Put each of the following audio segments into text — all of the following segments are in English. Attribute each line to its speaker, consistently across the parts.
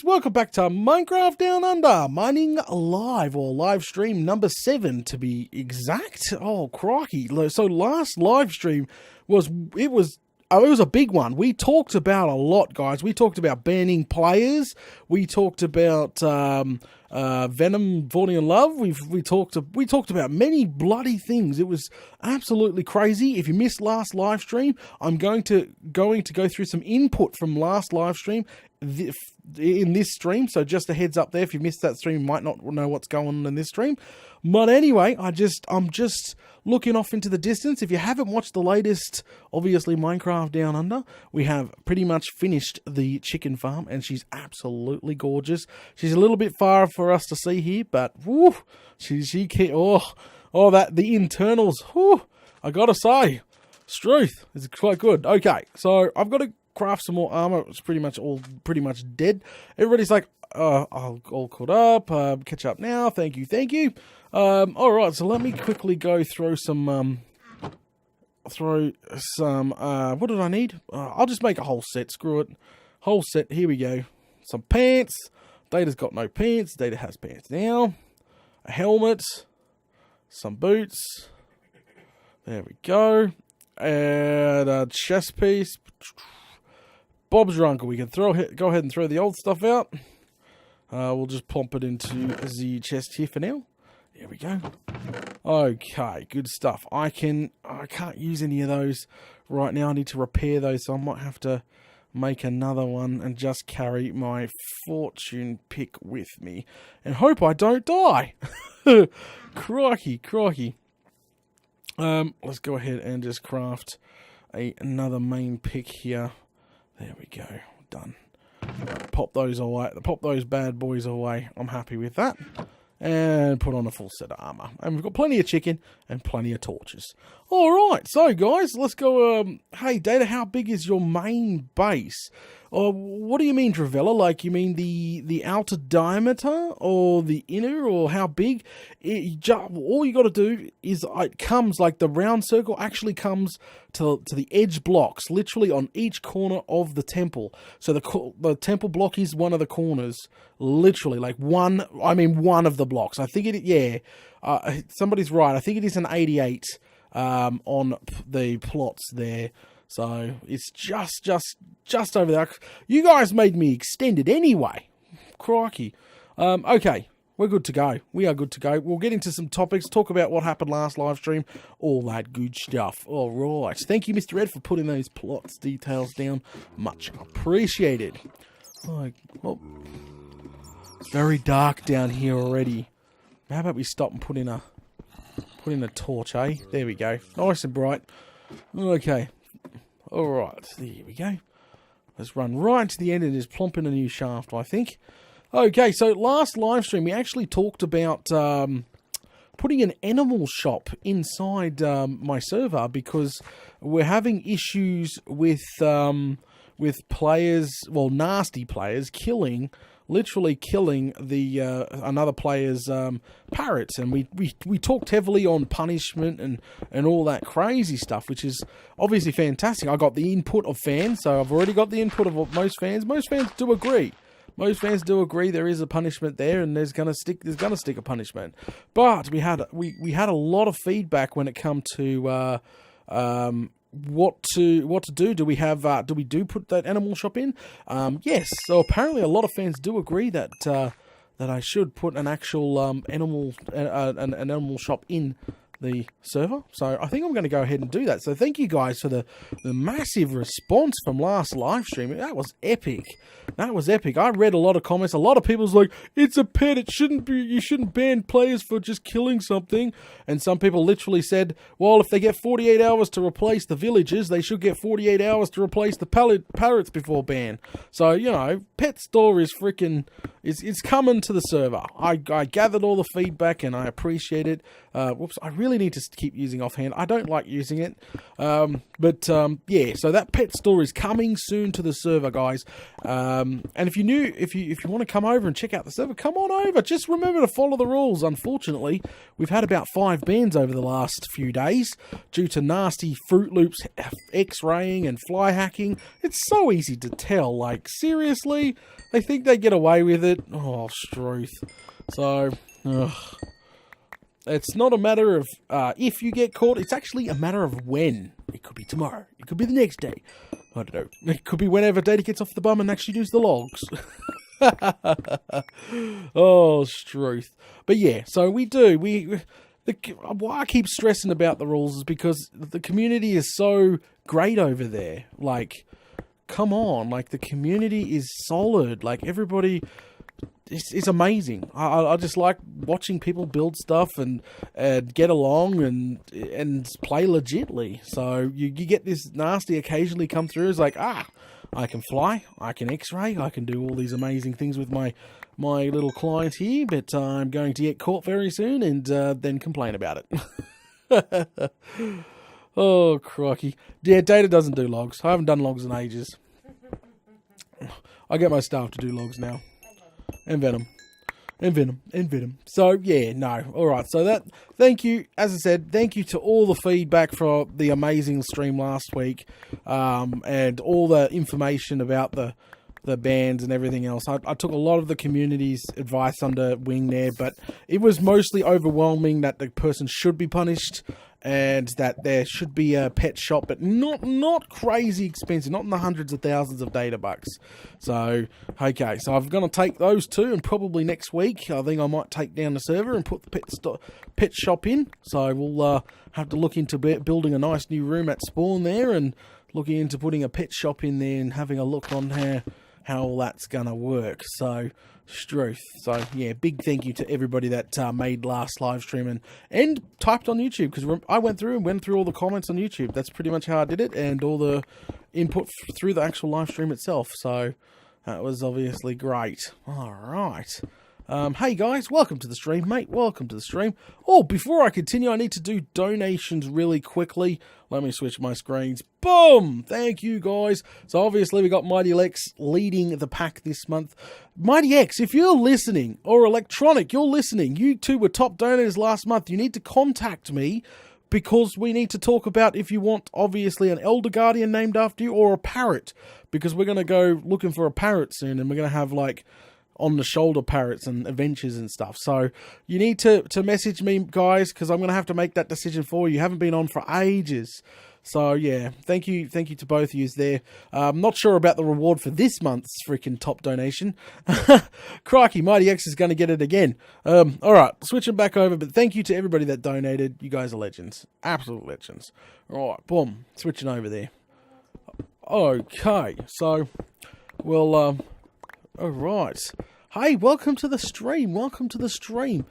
Speaker 1: welcome back to Minecraft Down Under, mining live, or live stream number 7 to be exact. Oh, crikey. So last live stream was a big one. We talked about a lot, guys. We talked about banning players. We talked about Venom falling in love. We talked about many bloody things. It was absolutely crazy. If you missed last live stream, I'm going to go through some input from last live stream in this stream. So just a heads up there, if you missed that stream, you might not know what's going on in this stream. But anyway, I'm just looking off into the distance. If you haven't watched the latest, obviously, Minecraft Down Under, we have pretty much finished the chicken farm, and she's absolutely gorgeous. She's a little bit far for us to see here, but woo, she can't. That the internals. Whoo, I gotta say, Struth is quite good. Okay, so I've got to craft some more armor. It's pretty much dead. Everybody's like, all caught up. Catch up now. Thank you. All right, so let me quickly go through some. What did I need? I'll just make a whole set. Screw it. Whole set. Here we go. Some pants. Data's got no pants. Data has pants now. A helmet. Some boots. There we go. And a chest piece. Bob's your uncle. We can go ahead and throw the old stuff out. We'll just plump it into the chest here for now. There we go. Okay, good stuff. I can't use any of those right now. I need to repair those, so I might have to make another one and just carry my fortune pick with me and hope I don't die. Crikey. Let's go ahead and just craft another main pick here. There we go. Done. Pop those away. Pop those bad boys away. I'm happy with that. And put on a full set of armor. And we've got plenty of chicken and plenty of torches. Alright, so guys, let's go. Hey, Data, how big is your main base? What do you mean, Travella? Like, you mean the outer diameter or the inner, or how big? All you got to do is, it comes, like the round circle actually comes to the edge blocks, literally on each corner of the temple. So the temple block is one of the corners, literally, like one of the blocks. I think somebody's right. I think it is an 88 on the plots there. So it's just over there. You guys made me extend it anyway. Crikey. Okay, we're good to go. We are good to go. We'll get into some topics, talk about what happened last live stream, all that good stuff. All right. Thank you, Mr. Ed, for putting those plots details down. Much appreciated. It's very dark down here already. How about we stop and put in a torch, eh? There we go. Nice and bright. Okay. Alright, there we go. Let's run right to the end and just plump in a new shaft, I think. Okay, so last live stream we actually talked about putting an animal shop inside my server, because we're having issues with players, well, nasty players, literally killing the another player's parrots, and we talked heavily on punishment and all that crazy stuff, which is obviously fantastic. I got the input of fans, so I've already got the input of most fans. Most fans do agree. There is a punishment there, and there's gonna stick a punishment. But we had a lot of feedback when it come to what to do. Do we put that animal shop in? Yes. So apparently a lot of fans do agree that I should put an actual animal shop in the server. So I think I'm going to go ahead and do that. So thank you guys for the massive response from last live stream. That was epic. I read a lot of comments. A lot of people's like, it's a pet. You shouldn't ban players for just killing something. And some people literally said, well, if they get 48 hours to replace the villagers, they should get 48 hours to replace the parrots before ban. So, pet store is freaking, it's coming to the server. I gathered all the feedback and I appreciate it. I really need to keep using offhand. I don't like using it. Yeah, so that pet store is coming soon to the server, guys. And if you want to come over and check out the server, come on over. Just remember to follow the rules. Unfortunately, we've had about 5 bans over the last few days due to nasty Fruit Loops X-raying and fly hacking. It's so easy to tell. Like, seriously, they think they get away with it. Oh, struth. So, it's not a matter of if you get caught. It's actually a matter of when. It could be tomorrow. It could be the next day. I don't know. It could be whenever Data gets off the bum and actually does the logs. Oh, struth. But yeah, so we do. Why I keep stressing about the rules is because the community is so great over there. Like, come on. Like, the community is solid. Like, everybody... It's amazing. I just like watching people build stuff and get along and play legitly. So you get this nasty occasionally come through. It's like, I can fly, I can X-ray, I can do all these amazing things with my little client here, but I'm going to get caught very soon and then complain about it. Oh, crikey. Yeah, Data doesn't do logs. I haven't done logs in ages. I get my staff to do logs now. And Venom. So, yeah, no. Alright, so thank you, as I said, thank you to all the feedback for the amazing stream last week, and all the information about the bands and everything else. I took a lot of the community's advice under wing there, but it was mostly overwhelming that the person should be punished, and that there should be a pet shop, but not crazy expensive, not in the hundreds of thousands of data bucks. So, okay, so I'm going to take those two, and probably next week, I think I might take down the server and put the pet shop in. So we'll have to look into building a nice new room at spawn there, and looking into putting a pet shop in there, and having a look on how all that's going to work. So, struth. So, yeah, big thank you to everybody that made last live stream and typed on YouTube, because I went through all the comments on YouTube. That's pretty much how I did it, and all the input through the actual live stream itself. So, that was obviously great. All right. Hey guys, welcome to the stream, mate. Welcome to the stream. Oh, before I continue, I need to do donations really quickly. Let me switch my screens. Boom! Thank you, guys. So obviously we got Mighty Lex leading the pack this month. Mighty X, if you're listening, or Electronic, you're listening, you two were top donors last month. You need to contact me, because we need to talk about if you want, obviously, an Elder Guardian named after you, or a parrot, because we're going to go looking for a parrot soon, and we're going to have, like, on-the-shoulder parrots and adventures and stuff. So you need to message me, guys, because I'm going to have to make that decision for you. You haven't been on for ages. So, yeah, thank you to both of you there. I'm not sure about the reward for this month's freaking top donation. Crikey, Mighty X is going to get it again. All right, switching back over, but thank you to everybody that donated. You guys are legends. Absolute legends. All right, boom, switching over there. Okay, so, well, all right. Hey, welcome to the stream. Welcome to the stream.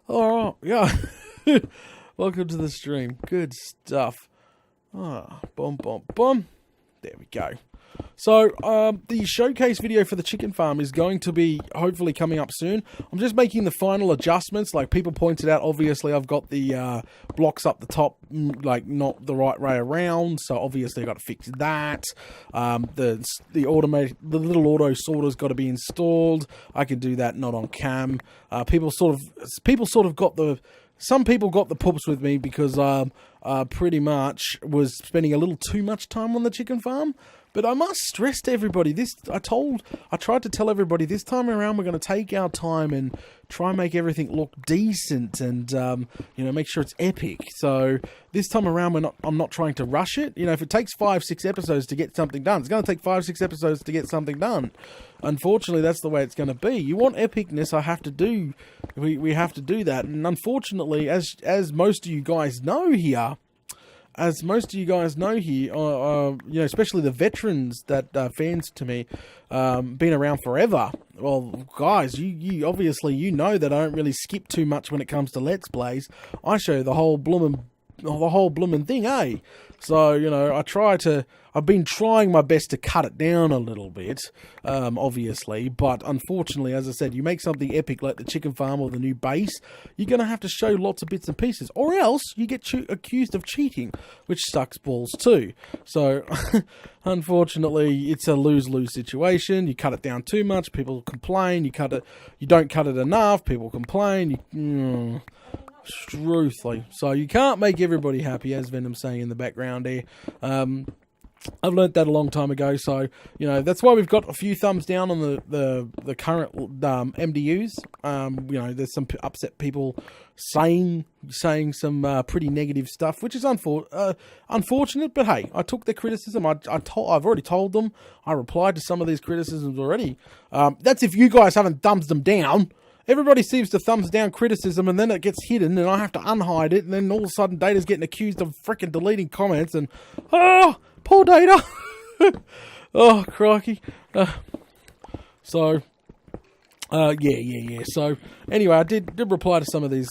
Speaker 1: All right, yeah. Welcome to the stream. Good stuff. Boom. There we go. So, the showcase video for the chicken farm is going to be hopefully coming up soon. I'm just making the final adjustments. Like people pointed out, obviously I've got the blocks up the top, like not the right way around. So obviously I've got to fix that. The little auto sorter's got to be installed. I can do that not on cam. People sort of got the. Some people got the poops with me because pretty much was spending a little too much time on the chicken farm. But I must stress to everybody, I tried to tell everybody this time around we're going to take our time and try and make everything look decent and, make sure it's epic. So this time around I'm not trying to rush it. You know, if it takes 5-6 episodes to get something done, it's going to take 5-6 episodes to get something done. Unfortunately, that's the way it's going to be. You want epicness, we have to do that. And unfortunately, as most of you guys know here, especially the veterans that fans to me, been around forever. Well, guys, you obviously know that I don't really skip too much when it comes to Let's Plays. I show the whole bloomin' whole blooming thing, eh? So, you know, I've been trying my best to cut it down a little bit, obviously, but unfortunately, as I said, you make something epic like the chicken farm or the new base, you're going to have to show lots of bits and pieces, or else you get accused of cheating, which sucks balls too. So, unfortunately, it's a lose-lose situation. You cut it down too much, people complain. You don't cut it enough, people complain. Truthfully. So you can't make everybody happy, as Venom's saying in the background there. I've learnt that a long time ago, so, you know, that's why we've got a few thumbs down on the current MDUs. You know, there's some upset people saying some pretty negative stuff, which is unfortunate, but hey, I took their criticism. I've already told them. I replied to some of these criticisms already. That's if you guys haven't thumbs them down. Everybody seems to thumbs down criticism, and then it gets hidden, and I have to unhide it, and then all of a sudden Data's getting accused of freaking deleting comments, and poor Data. Oh, crikey. So anyway, I did reply to some of these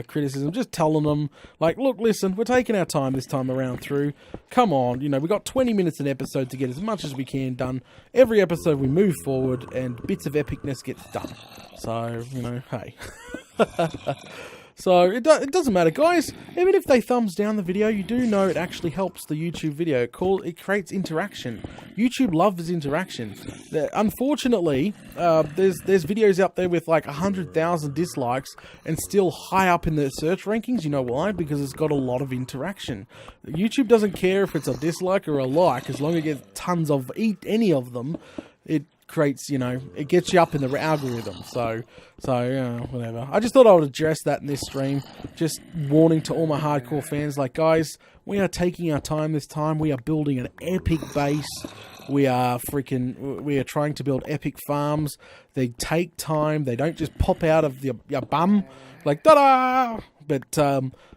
Speaker 1: criticisms, just telling them, like, look, listen, we're taking our time this time around through. Come on, you know, we got 20 minutes an episode to get as much as we can done. Every episode we move forward, and bits of epicness gets done. So, you know, hey. So, it doesn't matter, guys. Even if they thumbs down the video, you do know it actually helps the YouTube video. It creates interaction. YouTube loves interaction. Unfortunately, there's videos out there with like 100,000 dislikes and still high up in the search rankings. You know why? Because it's got a lot of interaction. YouTube doesn't care if it's a dislike or a like, as long as it gets tons of any of them. It creates, you know, it gets you up in the algorithm. So whatever. I just thought I would address that in this stream. Just warning to all my hardcore fans, like, guys, we are taking our time this time. We are building an epic base. We are trying to build epic farms. They take time. They don't just pop out of your bum like, ta-da! But,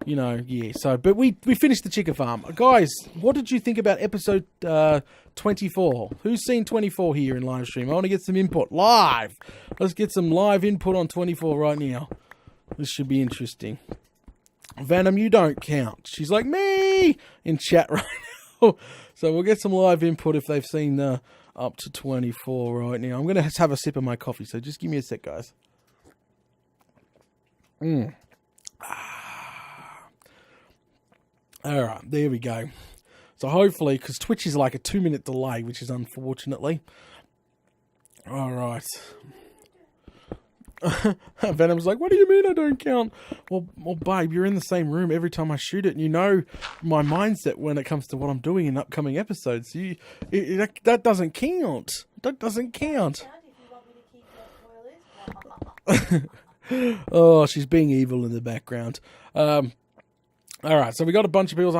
Speaker 1: you know, yeah. So, but we finished the chicken farm. Guys, what did you think about episode 24? Who's seen 24 here in live stream? I want to get some input live. Let's get some live input on 24 right now. This should be interesting. Venom, you don't count. She's like, me! In chat right now. So we'll get some live input if they've seen up to 24 right now. I'm going to have a sip of my coffee, so just give me a sec, guys. Alright, there we go. So hopefully, because Twitch is like a 2-minute delay, which is unfortunately. Alright. Venom's like, what do you mean I don't count? Well, babe, you're in the same room every time I shoot it, and you know my mindset when it comes to what I'm doing in upcoming episodes. That doesn't count. That doesn't count. Oh, she's being evil in the background. Alright, so we got a bunch of people.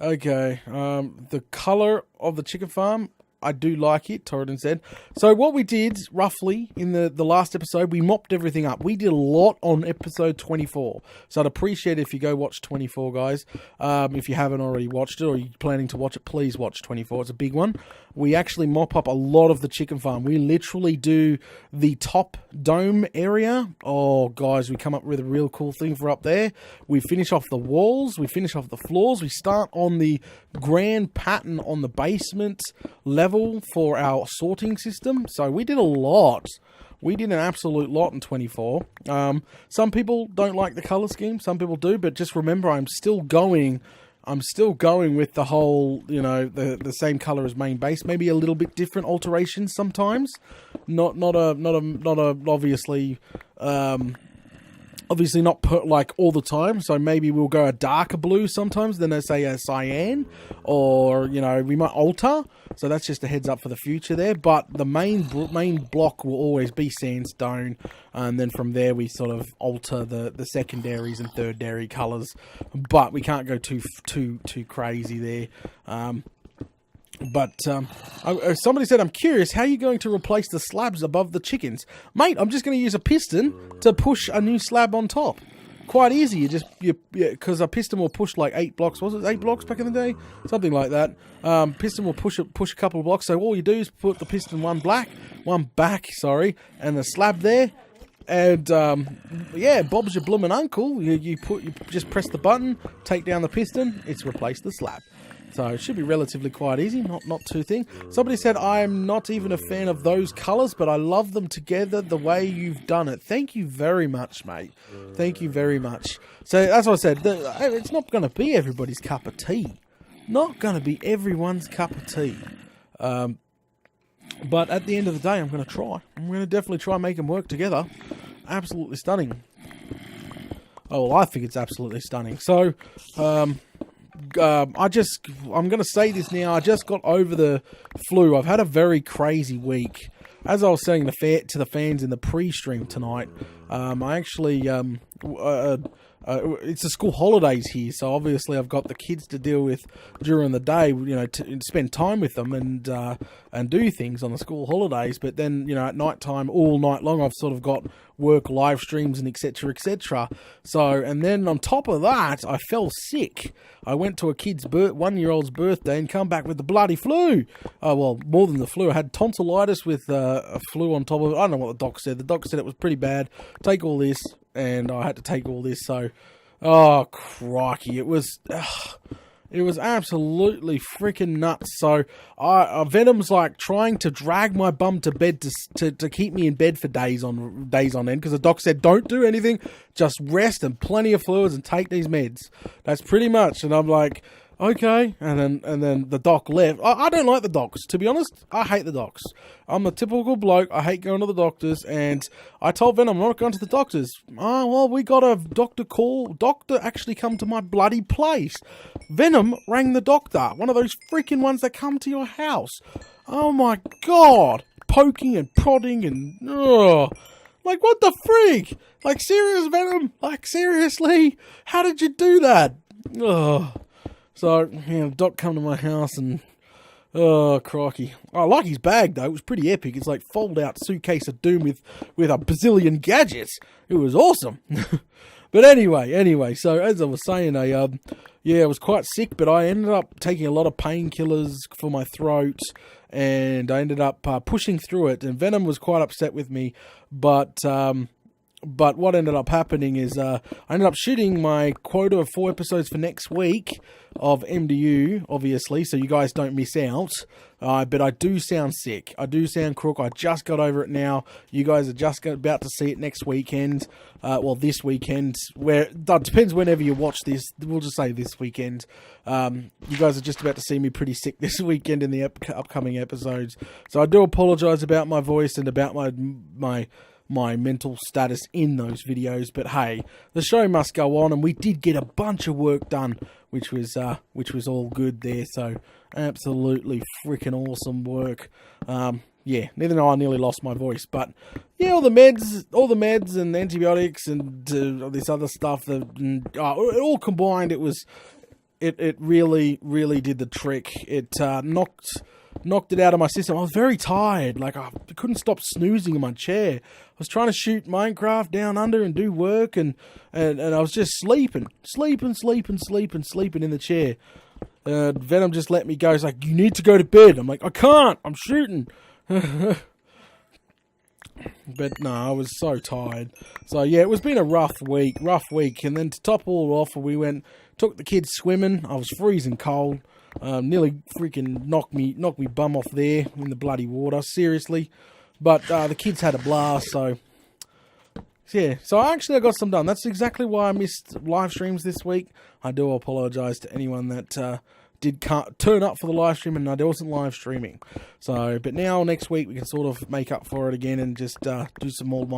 Speaker 1: Okay. The colour of the chicken farm, I do like it, Torridon said. So what we did, roughly, in the last episode, we mopped everything up. We did a lot on episode 24. So I'd appreciate it if you go watch 24, guys. If you haven't already watched it, or you're planning to watch it, please watch 24. It's a big one. We actually mop up a lot of the chicken farm. We literally do the top dome area. Oh, guys, we come up with a real cool thing for up there. We finish off the walls. We finish off the floors. We start on the grand pattern on the basement level for our sorting system. So we did a lot. We did an absolute lot in 24. Some people don't like the color scheme. Some people do. But just remember, I'm still going with the whole, you know, the same color as main base. Maybe a little bit different alterations sometimes. Not obviously. Obviously not put like all the time, so maybe we'll go a darker blue sometimes than say a cyan, or, you know, we might alter. So that's just a heads up for the future there. But the main block will always be sandstone, and then from there we sort of alter the secondaries and tertiary colours. But we can't go too crazy there. But somebody said, I'm curious, how are you going to replace the slabs above the chickens? Mate, I'm just going to use a piston to push a new slab on top. Quite easy. Because a piston will push like 8 blocks. Was it 8 blocks back in the day? Something like that. Piston will push a couple of blocks. So all you do is put the piston one back, and the slab there. And yeah, Bob's your bloomin' uncle. You just press the button, take down the piston, it's replaced the slab. So it should be relatively quite easy, not too thing. Somebody said I'm not even a fan of those colours, but I love them together the way you've done it. Thank you very much, mate. Thank you very much. So as I said, it's not going to be everybody's cup of tea. Not going to be everyone's cup of tea. But at the end of the day, I'm going to try. I'm going to definitely try and make them work together. Absolutely stunning. Oh, well, I think it's absolutely stunning. So, I'm going to say this now. I just got over the flu. I've had a very crazy week. As I was saying to the fans in the pre-stream tonight, I actually, it's the school holidays here, so obviously I've got the kids to deal with during the day, you know, to spend time with them and do things on the school holidays. But then, you know, at night time, all night long, I've sort of got work live streams and etc, etc. So, and then on top of that, I fell sick. I went to a kid's 1-year-old's birthday and come back with the bloody flu. Oh, well, more than the flu. I had tonsillitis with a flu on top of it. I don't know what the doc said. The doc said it was pretty bad. Take all this. And I had to take all this, so, oh, crikey, it was absolutely freaking nuts. So, Venom's like trying to drag my bum to bed to keep me in bed for days on end, because the doc said, don't do anything, just rest and plenty of fluids and take these meds. That's pretty much, and I'm like, okay, and then the doc left. I don't like the docs, to be honest. I hate the docs. I'm a typical bloke. I hate going to the doctors, and I told Venom I'm not going to the doctors. Oh, well, we got a doctor actually come to my bloody place. Venom rang the doctor, one of those freaking ones that come to your house. Oh my god, poking and prodding and like, what the freak? Like, serious, Venom? Like, seriously? How did you do that? So, yeah, Doc come to my house and, oh, crikey. I like his bag, though. It was pretty epic. It's like fold-out suitcase of doom with a bazillion gadgets. It was awesome. But anyway, so as I was saying, I was quite sick, but I ended up taking a lot of painkillers for my throat, and I ended up pushing through it, and Venom was quite upset with me, but what ended up happening is I ended up shooting my quota of 4 episodes for next week of MDU, obviously, so you guys don't miss out. But I do sound sick. I do sound crook. I just got over it now. You guys are just about to see it next weekend. Well, this weekend. That depends whenever you watch this. We'll just say this weekend. You guys are just about to see me pretty sick this weekend in the upcoming episodes. So I do apologise about my voice and about my mental status in those videos, but hey, the show must go on, and we did get a bunch of work done, which was all good there. So absolutely freaking awesome work. Yeah, even though I nearly lost my voice, but yeah, all the meds and antibiotics and this other stuff that all combined, it really did the trick. It knocked it out of my system. I was very tired. Like, I couldn't stop snoozing in my chair. I was trying to shoot Minecraft Down Under and do work, and I was just sleeping in the chair. Venom just let me go. He's like, you need to go to bed. I'm like, I can't. I'm shooting. But no, I was so tired. So yeah, it was been a rough week. And then to top all off, we took the kids swimming. I was freezing cold. Nearly freaking knocked me bum off there in the bloody water, seriously. But the kids had a blast, so yeah. So I got some done. That's exactly why I missed live streams this week. I do apologise to anyone that did turn up for the live stream and I wasn't live streaming. So, but now next week we can sort of make up for it again and just do some more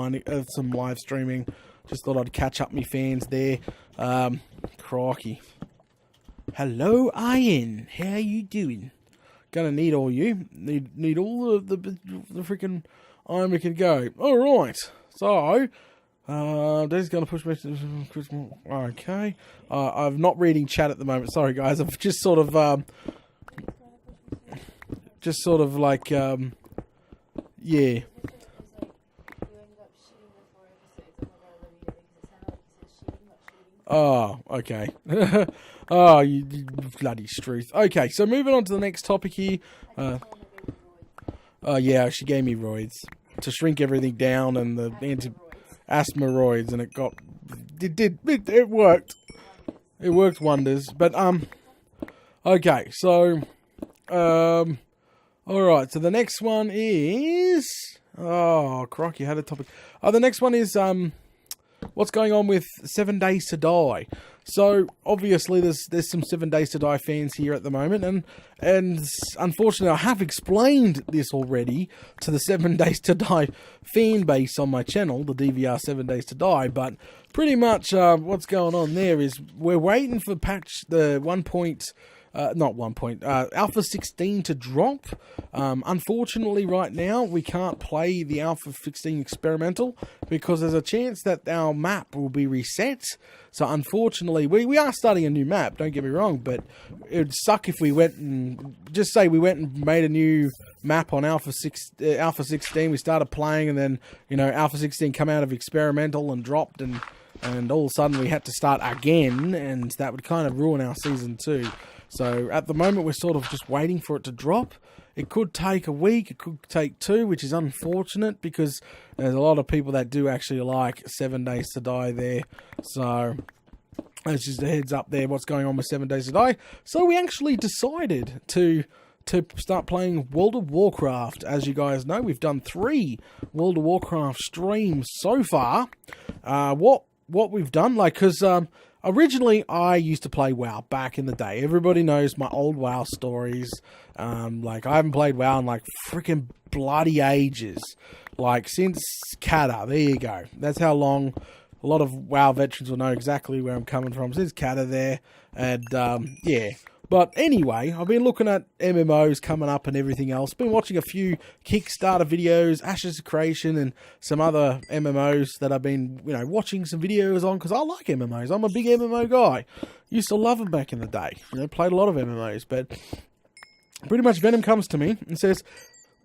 Speaker 1: some live streaming. Just thought I'd catch up me fans there. Crikey. Hello, Ian. How you doing? Gonna need all you. Need all the freaking iron we can go. All right. So, Dad's gonna push me. Okay. I'm not reading chat at the moment. Sorry, guys. I've just sort of like, yeah. Oh, okay. Oh, you bloody struth. Okay, so moving on to the next topic here. Yeah, she gave me roids to shrink everything down, and the asthmaroids, and it worked. It worked wonders. But okay, so all right. So the next one is crikey, I had a topic. The next one is what's going on with 7 Days to Die. So obviously there's some 7 Days to Die fans here at the moment, and unfortunately I have explained this already to the 7 Days to Die fan base on my channel, the DVR 7 Days to Die. But pretty much what's going on there is we're waiting for Alpha 16 to drop. Unfortunately, right now, we can't play the Alpha 16 experimental because there's a chance that our map will be reset. So, unfortunately, we are starting a new map, don't get me wrong, but it would suck if we went and, just say we went and made a new map on Alpha 16, we started playing, and then, you know, Alpha 16 come out of experimental and dropped, and all of a sudden we had to start again, and that would kind of ruin our Season 2. So at the moment, we're sort of just waiting for it to drop. It could take a week, it could take 2, which is unfortunate because there's a lot of people that do actually like 7 Days to Die there. So that's just a heads up there, what's going on with 7 Days to Die. So we actually decided to start playing World of Warcraft. As you guys know, we've done 3 World of Warcraft streams so far. What we've done, like, because originally, I used to play WoW back in the day. Everybody knows my old WoW stories. Like, I haven't played WoW in, like, freaking bloody ages. Like, since Kata. There you go. That's how long. A lot of WoW veterans will know exactly where I'm coming from. Since Kata there. And, yeah. But anyway, I've been looking at MMOs coming up and everything else. Been watching a few Kickstarter videos, Ashes of Creation, and some other MMOs that I've been, you know, watching some videos on because I like MMOs. I'm a big MMO guy. Used to love them back in the day. You know, played a lot of MMOs. But pretty much Venom comes to me and says,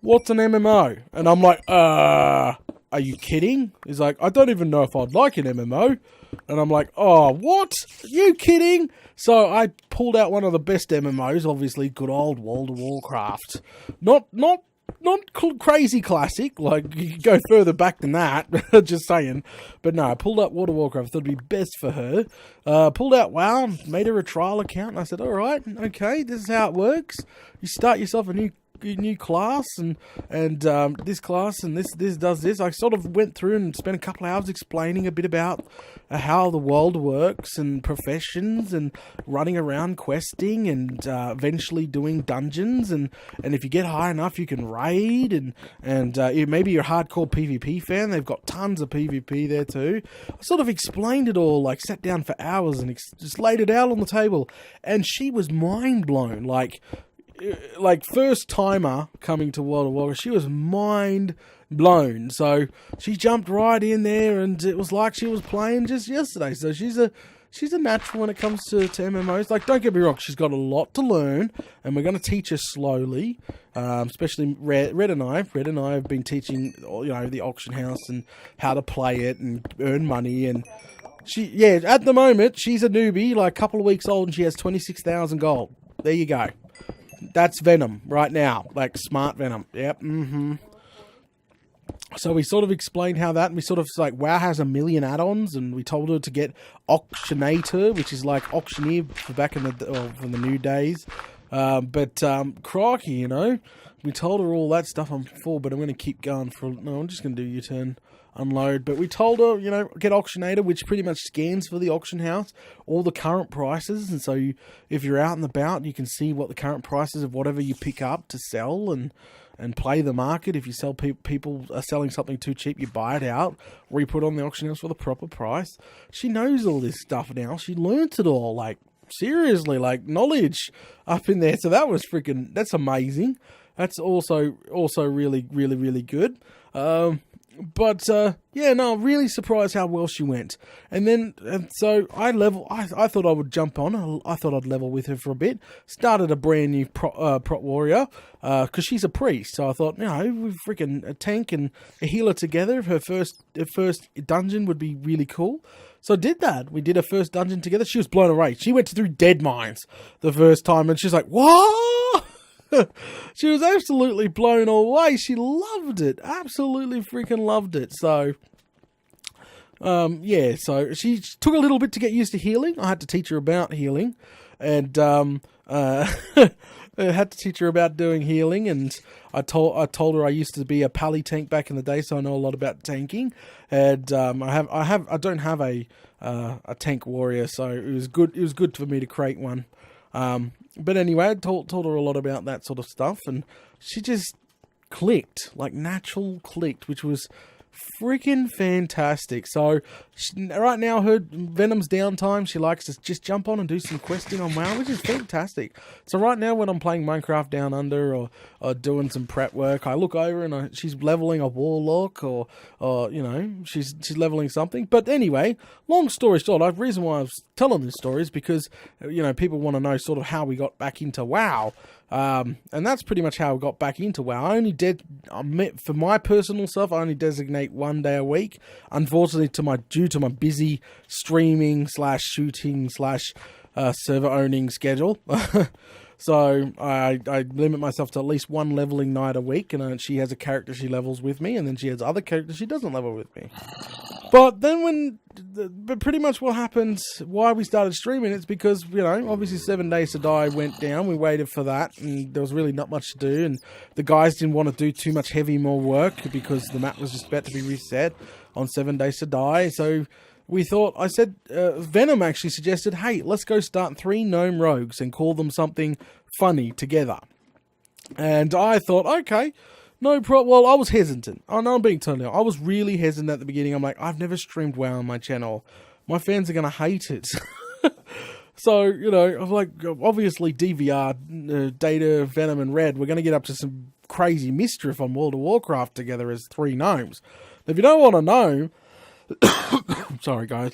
Speaker 1: "What's an MMO?" And I'm like, are you kidding? He's like, "I don't even know if I'd like an MMO." And I'm like, "Oh, what? Are you kidding?" So I pulled out one of the best MMOs, obviously, good old World of Warcraft. Not crazy classic, like, you could go further back than that, just saying. But no, I pulled out World of Warcraft, thought it'd be best for her. Pulled out WoW, made her a trial account, and I said, alright, okay, this is how it works. You start yourself a new class, and this class, and this does this. I sort of went through and spent a couple of hours explaining a bit about how the world works and professions and running around questing and eventually doing dungeons, and if you get high enough you can raid, and maybe you're a hardcore PvP fan, they've got tons of PvP there too. I sort of explained it all, like sat down for hours and just laid it out on the table, and she was mind blown. Like first timer coming to World of Warcraft, she was mind blown. So she jumped right in there, and it was like she was playing just yesterday. So she's a natural when it comes to MMOs. Like, don't get me wrong, she's got a lot to learn, and we're going to teach her slowly. Especially Red and I have been teaching, you know, the auction house and how to play it and earn money. And at the moment she's a newbie, like a couple of weeks old, and she has 26,000 gold. There you go. That's Venom right now, like smart Venom. Yep. So we sort of explained how that, and we sort of like, WoW has 1 million add-ons, and we told her to get Auctionator, which is like auctioneer for back in from the new days. Crikey, you know, we told her all that stuff. I'm full, but I'm going to keep going I'm just going to do U-turn. Unload, but we told her, you know, get Auctionator, which pretty much scans for the auction house all the current prices, and so if you're out and about, you can see what the current prices of whatever you pick up to sell, and play the market. If you sell people are selling something too cheap, you buy it out, or you put it on the auction house for the proper price. She knows all this stuff now. She learnt it all, like seriously, like knowledge up in there. So that's amazing. That's also really, really, really good. I'm really surprised how well she went. So I thought I would jump on. I thought I'd level with her for a bit. Started a brand new prot warrior, because she's a priest. So I thought, you know, we freaking a tank and a healer together. Her first dungeon would be really cool. So I did that. We did her first dungeon together. She was blown away. She went through dead mines the first time, and she's like, "What?" She was absolutely blown away. She loved it. Absolutely freaking loved it. So Yeah, so she took a little bit to get used to healing. I had to teach her about healing, and I had to teach her about doing healing. And I told her I used to be a pally tank back in the day, so I know a lot about tanking. And I don't have a tank warrior, so it was good. It was good for me to create one. But anyway, I told her a lot about that sort of stuff, and she just clicked, like natural clicked, which was freaking fantastic. So right now, her Venom's downtime, she likes to just jump on and do some questing on WoW, which is fantastic. So right now, when I'm playing Minecraft Down Under or doing some prep work, I look over and she's leveling a warlock, or you know, she's leveling something. But anyway, long story short, the reason why I was telling this story is because, you know, people want to know sort of how we got back into WoW. And that's pretty much how I got back into WoW. I only for my personal self, I only designate 1 day a week. Unfortunately, due to my busy streaming / shooting / server owning schedule. So I limit myself to at least one leveling night a week, and she has a character she levels with me, and then she has other characters she doesn't level with me. But then but pretty much what happened, why we started streaming, it's because, you know, obviously 7 Days to Die went down. We waited for that, and there was really not much to do, and the guys didn't want to do too much more work because the map was just about to be reset on 7 Days to Die. So we thought, Venom actually suggested, hey, let's go start 3 gnome rogues and call them something funny together. And I thought, okay, no problem. Well, I was hesitant. I know I'm being totally honest. I was really hesitant at the beginning. I'm like, I've never streamed WoW on my channel. My fans are going to hate it. So, you know, I'm like, obviously DVR, Data, Venom, and Red, we're going to get up to some crazy mischief on World of Warcraft together as 3 gnomes. If you don't want a gnome, sorry guys,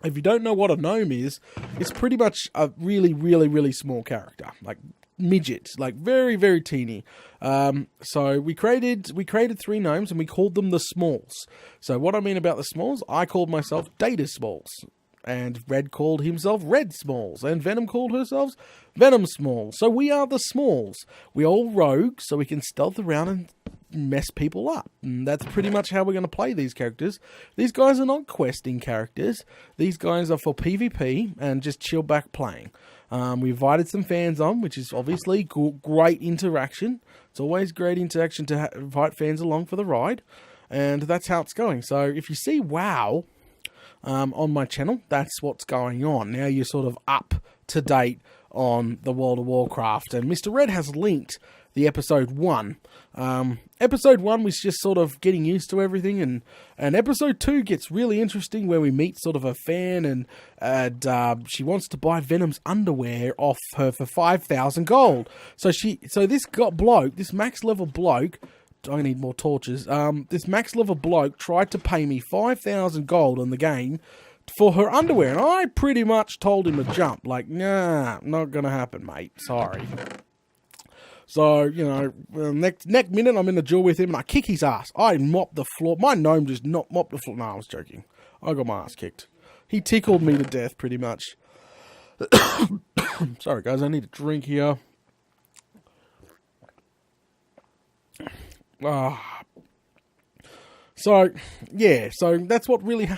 Speaker 1: if you don't know what a gnome is, it's pretty much a really, really, really small character, like midget, like very, very teeny. So we created 3 gnomes and we called them the Smalls. So what I mean about the Smalls, I called myself Data Smalls, and Red called himself Red Smalls, and Venom called herself Venom Smalls. So we are the Smalls. We all rogues, so we can stealth around and mess people up. And that's pretty much how we're going to play these characters. These guys are not questing characters. These guys are for PvP and just chill back playing. We invited some fans on, which is obviously great interaction. It's always great interaction to invite fans along for the ride. And that's how it's going. So if you see WoW on my channel, that's what's going on. Now you're sort of up to date on the World of Warcraft. And Mr. Red has linked the episode 1. Episode 1 was just sort of getting used to everything, and episode 2 gets really interesting, where we meet sort of a fan, and she wants to buy Venom's underwear off her for 5,000 gold. So this max level bloke, I need more torches. This max level bloke tried to pay me 5,000 gold on the game for her underwear, and I pretty much told him to jump. Like, nah, not gonna happen, mate. Sorry. So, you know, next minute I'm in the duel with him and I kick his ass. I mop the floor. My gnome just not mopped the floor. No, I was joking. I got my ass kicked. He tickled me to death, pretty much. Sorry, guys, I need a drink here. So, yeah, so that's what really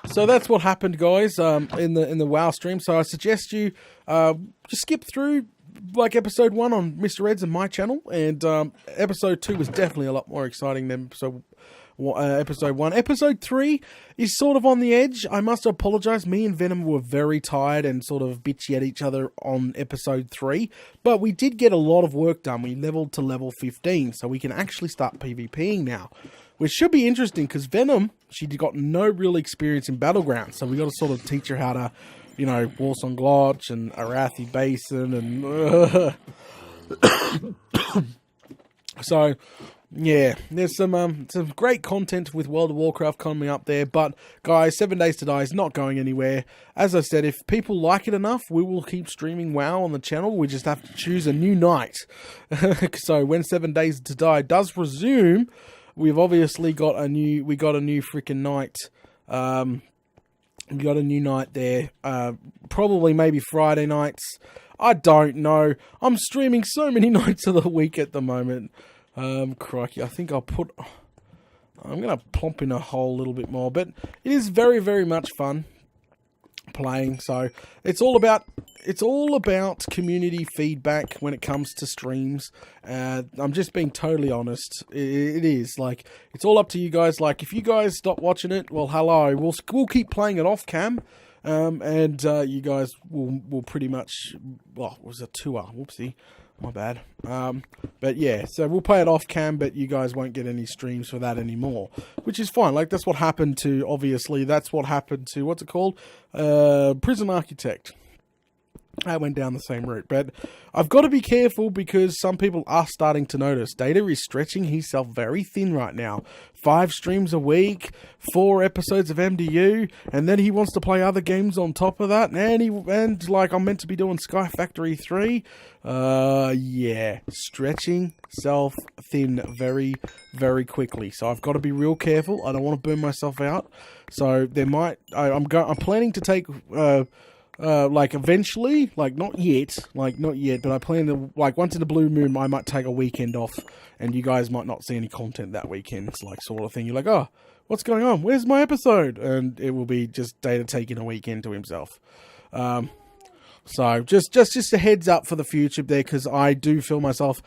Speaker 1: so that's what happened, guys, in the WoW stream. So I suggest you just skip through like episode 1 on Mr. Red's and my channel, and episode 2 was definitely a lot more exciting than episode 1. Episode 3 is sort of on the edge. I must apologize. Me and Venom were very tired and sort of bitchy at each other on episode 3, but we did get a lot of work done. We leveled to level 15, so we can actually start PvPing now, which should be interesting because Venom, she got no real experience in Battlegrounds, so we got to sort of teach her how to, you know, Warsong Glotch and Arathi Basin and so yeah, there's some great content with World of Warcraft coming up there. But guys, 7 Days to Die is not going anywhere. As I said, if people like it enough, we will keep streaming WoW on the channel. We just have to choose a new night. So when 7 Days to Die does resume, we've obviously got a new freaking night. We got a new night there. Probably maybe Friday nights. I don't know. I'm streaming so many nights of the week at the moment. Crikey, I think I'll put I'm going to plump in a hole a little bit more. But it is very, very much fun playing. So it's all about community feedback when it comes to streams. I'm just being totally honest. It is like, it's all up to you guys. Like, if you guys stop watching it, well, hello, we'll keep playing it off cam. And you guys will pretty much, well, it was a tour, whoopsie, my bad. But yeah, so we'll play it off cam, but you guys won't get any streams for that anymore, which is fine. Like, that's what happened to, obviously, that's what happened to, what's it called? Prison Architect. I went down the same route, but I've got to be careful because some people are starting to notice. Data is stretching himself very thin right now. 5 streams a week, 4 episodes of MDU, and then he wants to play other games on top of that. And like, I'm meant to be doing Sky Factory 3. Yeah, stretching self thin very, very quickly. So I've got to be real careful. I don't want to burn myself out. So there might, I'm planning to take, like eventually, like not yet, but I plan to, like, once in a blue moon, I might take a weekend off, and you guys might not see any content that weekend. It's like sort of thing. You're like, oh, what's going on? Where's my episode? And it will be just Data taking a weekend to himself. So just a heads up for the future there, because I do feel myself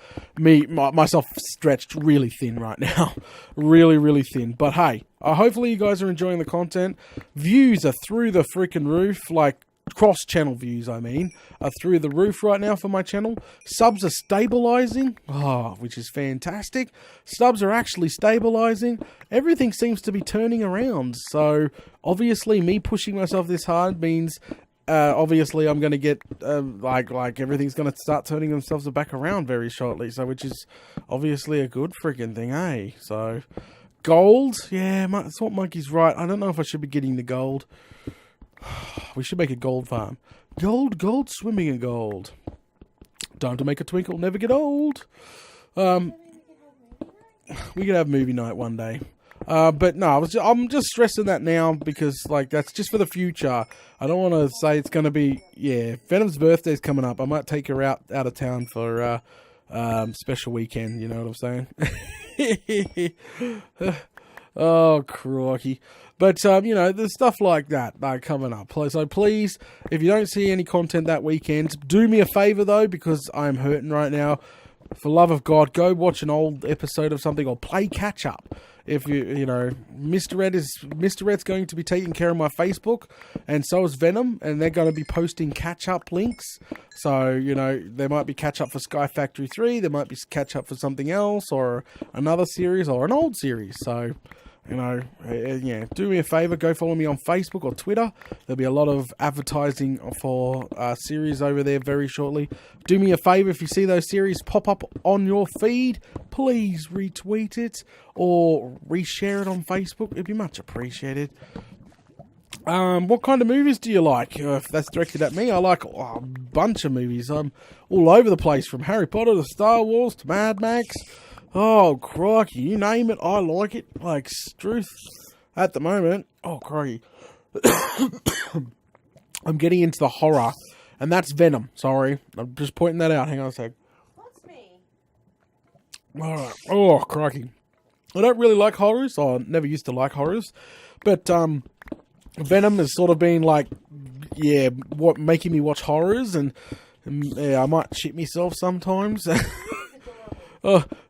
Speaker 1: stretched really thin right now, really, really thin. But hey, hopefully you guys are enjoying the content. Views are through the freaking roof, like, cross-channel views, I mean, are through the roof right now for my channel. Subs are stabilizing, which is fantastic. Subs are actually stabilizing. Everything seems to be turning around. So, obviously, me pushing myself this hard means, obviously, I'm going to get, like everything's going to start turning themselves back around very shortly. So, which is obviously a good freaking thing, eh? So, gold, yeah, that's what Monkey's right. I don't know if I should be getting the gold. We should make a gold farm. Gold, swimming in gold. Time to make a twinkle, never get old. We could have movie night one day. But no, I'm just stressing that now because, like, that's just for the future. I don't want to say it's going to be, yeah, Venom's birthday's coming up. I might take her out of town for special weekend, you know what I'm saying? Oh, crikey. But, you know, there's stuff like that coming up. So please, if you don't see any content that weekend, do me a favour, though, because I'm hurting right now. For love of God, go watch an old episode of something or play catch-up. If you know, Mr. Red's going to be taking care of my Facebook, and so is Venom, and they're going to be posting catch-up links. So, you know, there might be catch-up for Sky Factory 3, there might be catch-up for something else, or another series, or an old series. So, you know, yeah, do me a favour, go follow me on Facebook or Twitter. There'll be a lot of advertising for series over there very shortly. Do me a favour, if you see those series pop up on your feed, please retweet it or reshare it on Facebook. It'd be much appreciated. What kind of movies do you like? If that's directed at me, I like a bunch of movies. I'm all over the place, from Harry Potter to Star Wars to Mad Max. Oh, crikey, you name it, I like it. Like, Struth at the moment. Oh, crikey. I'm getting into the horror, and that's Venom. Sorry, I'm just pointing that out. Hang on a sec.
Speaker 2: What's me?
Speaker 1: Alright. Oh, crikey. I don't really like horrors. I never used to like horrors. But, Venom has sort of been like, yeah, making me watch horrors, and yeah, I might shit myself sometimes.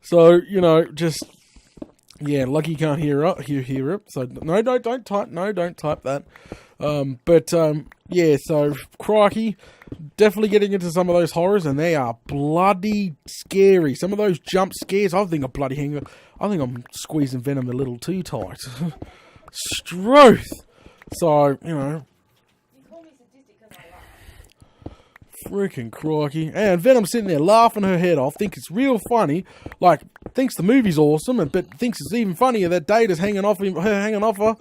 Speaker 1: So, you know, just, yeah, lucky you can't hear it. So, no, don't type that. Yeah, so, crikey, definitely getting into some of those horrors, and they are bloody scary. Some of those jump scares, I think I'm squeezing Venom a little too tight. Struth. So, you know, freaking crikey. And Venom's sitting there laughing her head off, thinks it's real funny, like, thinks the movie's awesome, but thinks it's even funnier that Data's hanging off her.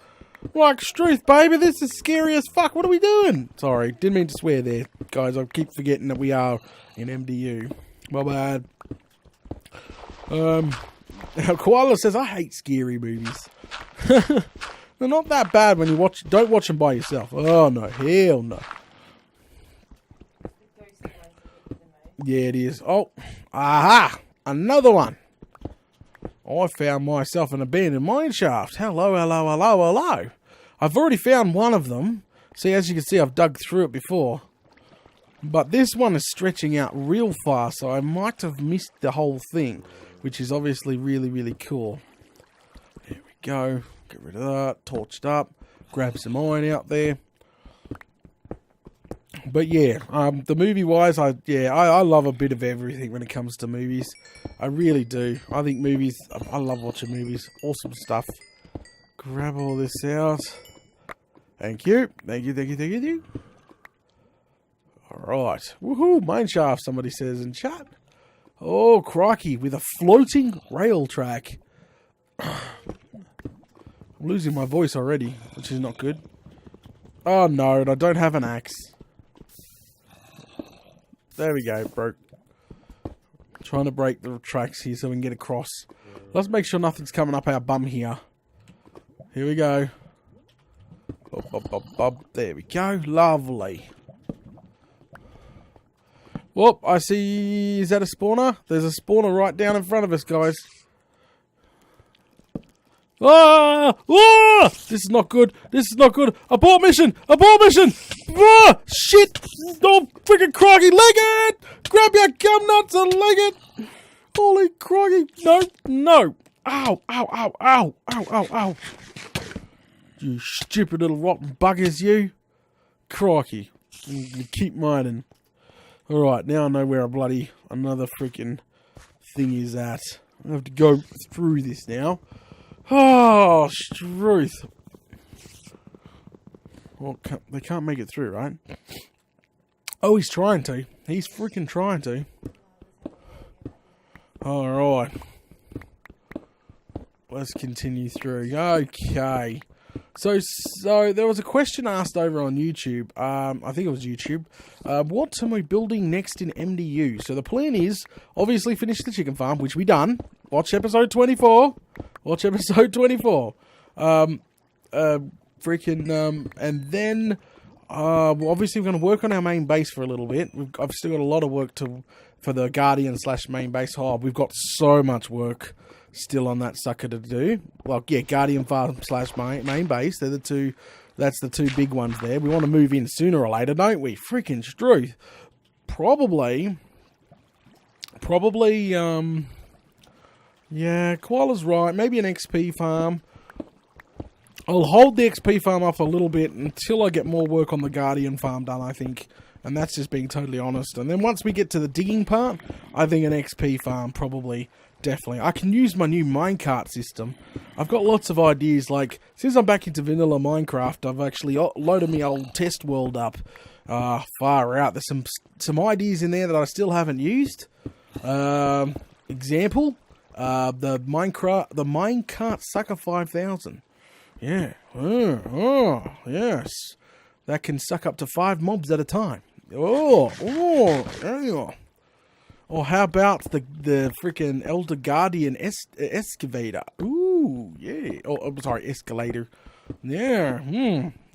Speaker 1: Like, Struth, baby, this is scary as fuck. What are we doing? Sorry, didn't mean to swear there, guys. I keep forgetting that we are in MDU. My bad. Koala says, I hate scary movies. They're not that bad when you don't watch them by yourself. Oh, no, hell no. Yeah, it is. Oh, aha! Another one. I found myself an abandoned mine shaft. Hello, hello, hello, hello. I've already found one of them. See, as you can see, I've dug through it before. But this one is stretching out real far, so I might have missed the whole thing, which is obviously really, really cool. There we go. Get rid of that. Torched up. Grab some iron out there. But yeah, the movie-wise, I love a bit of everything when it comes to movies. I really do. I think movies, I love watching movies. Awesome stuff. Grab all this out. Thank you. Thank you, thank you, thank you, thank you. Alright. Woohoo, mine shaft, somebody says in chat. Oh, crikey, with a floating rail track. I'm losing my voice already, which is not good. Oh no, I don't have an axe. There we go, broke. Trying to break the tracks here so we can get across. Let's make sure nothing's coming up our bum here. Here we go. Bob, bob, bob, bob. There we go. Lovely. Whoop, I see... Is that a spawner? There's a spawner right down in front of us, guys. Ah! Ah! This is not good. This is not good. Abort mission! Abort mission! Ah! Shit! Oh, freaking crikey! Leg it! Grab your gum nuts and leg it! Holy crikey! No! No! Ow! Ow! Ow! Ow! Ow! Ow! Ow! You stupid little rotten buggers, you! Crikey! You keep mining. Alright, now I know where another freaking thing is at. I have to go through this now. Oh, Struth. Well, they can't make it through, right? Oh, he's trying to. He's freaking trying to. Alright. Let's continue through. Okay. So there was a question asked over on YouTube. I think it was YouTube. What am I building next in MDU? So the plan is, obviously, finish the chicken farm, which we done. Watch episode 24. Watch episode 24. And then, obviously we're going to work on our main base for a little bit. I've still got a lot of work for the Guardian / main base. Oh, we've got so much work still on that sucker to do. Well, yeah, Guardian farm / main base. They're the two. That's the two big ones there. We want to move in sooner or later, don't we? Freaking Struth. Probably. Yeah, Koala's right. Maybe an XP farm. I'll hold the XP farm off a little bit until I get more work on the Guardian farm done, I think. And that's just being totally honest. And then once we get to the digging part, I think an XP farm probably, definitely. I can use my new minecart system. I've got lots of ideas. Like, since I'm back into vanilla Minecraft, I've actually loaded my old test world up. Far out. There's some ideas in there that I still haven't used. Example, the minecart sucker 5000. Yeah. Oh, yes. That can suck up to 5 mobs at a time. Oh, there you are. Or how about the freaking Elder Guardian excavator? Ooh, yeah. Oh, I'm sorry, escalator. Yeah,